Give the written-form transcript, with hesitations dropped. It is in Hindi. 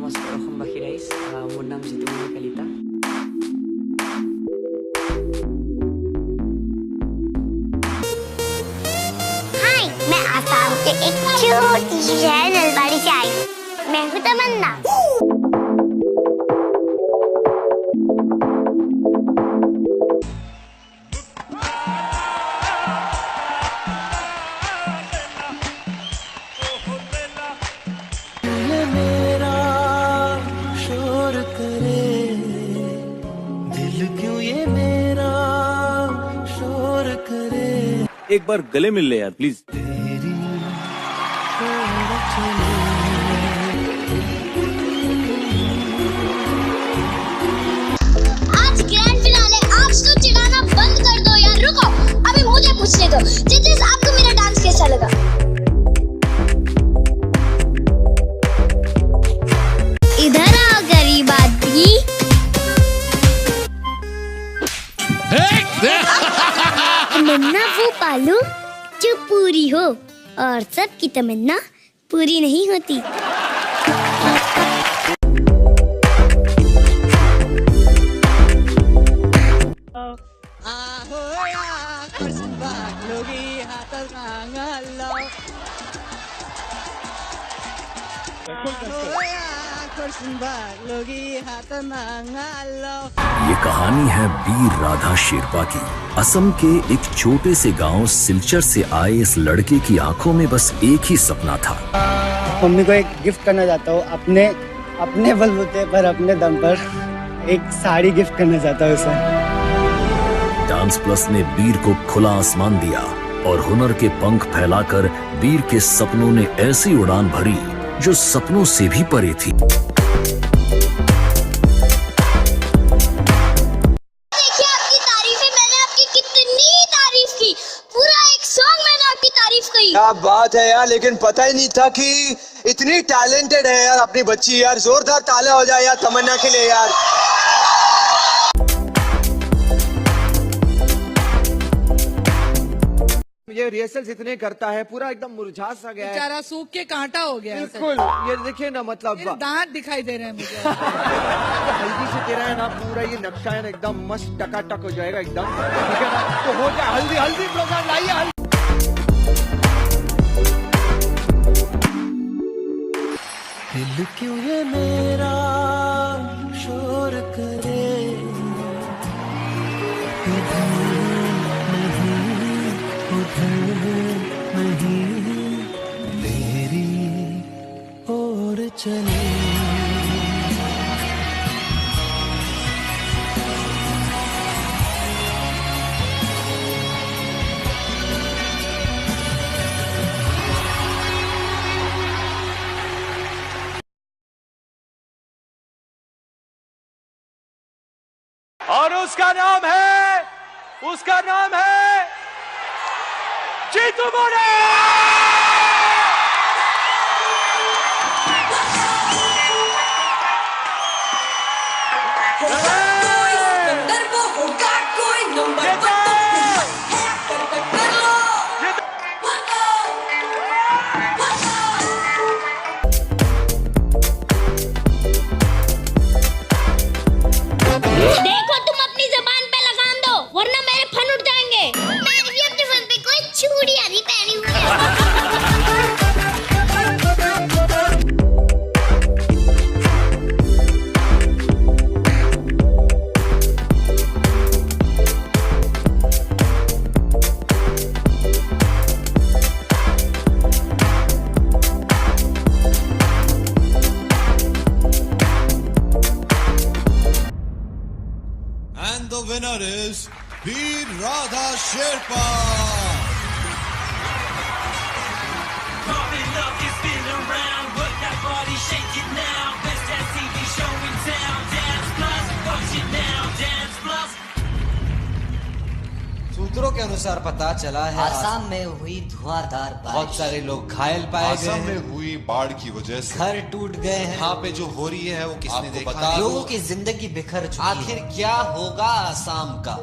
নমস্কাৰ অসমবাসী ৰাইজ, মোৰ নাম জিতুমণি কলিতা। हाय, मैं आसाम के एक छोटी सी शहर नलबाड़ी से आई। मैं हूँ तमन्ना। ये मेरा शोर करे, दिल क्यों ये मेरा शोर करे। एक बार गले मिल ले यार प्लीज। तेरी ओर चले। आज ग्रैंड फिनाले, आज तो चिढ़ाना बंद कर दो यार। रुको, अभी मुझे पूछने दो। जितेश, आपको मेरा डांस कैसा लगा? इधर आओ गरीब आदमी। तमन्ना वो पालो जो पूरी हो, और सबकी तमन्ना पूरी नहीं होती। ये कहानी है वीर राधा शेरपा की। असम के एक छोटे से गांव सिलचर से आए इस लड़के की आंखों में बस एक ही सपना था। मम्मी को एक गिफ्ट करना चाहता हूँ, अपने बलबूते पर, अपने दम पर एक साड़ी गिफ्ट करना चाहता हूँ उसे। डांस प्लस ने वीर को खुला आसमान दिया और हुनर के पंख फैलाकर वीर के सपनों ने ऐसी उड़ान भरी जो सपनों से भी परे थी। देखिए आपकी तारीफें, मैंने आपकी कितनी तारीफ की। पूरा एक सॉन्ग मैंने आपकी तारीफ की। क्या बात है यार, लेकिन पता ही नहीं था कि इतनी टैलेंटेड है यार अपनी बच्ची। यार जोरदार ताला हो जाए यार तमन्ना के लिए यार। ये रिहर्सल्स इतने करता है, पूरा एकदम मुरझा सा गया है, बेचारा सूख के कांटा हो गया है। बिल्कुल। ये देखिए ना, मतलब मेरे दांत दिखाई दे रहे हैं मुझे। हल्दी से तेरा है ना, पूरा ये नक्शा है ना एकदम मस्त टकाटक हो जाएगा एकदम, ठीक है ना। तो हो जाए हल्दी हल्दी प्रोग्राम, लाइए हल्दी। दिल क्यों ये मेरा शोर करे, इधर नहीं उधर नहीं, तेरी ओर चले। और उसका नाम है जीतूमणि। देखो, तुम अपनी जबान पे लगाम दो, वरना मेरे फन उठ जाएंगे। मैंने भी अपने फन पे कोई चूड़ियां नहीं पहनी हुई है। And the winner is Veer Radha Sherpa. सूत्रों के अनुसार पता चला है आसाम में हुई धुआंधार बहुत बारिश, सारे लोग घायल पाए गए असम में हैं, हुई बाढ़ की वजह से घर टूट गए हैं। यहाँ पे जो हो रही है वो किसने आपको देखा? बता दूं, लोगों की जिंदगी बिखर चुकी है। आखिर क्या होगा आसाम का?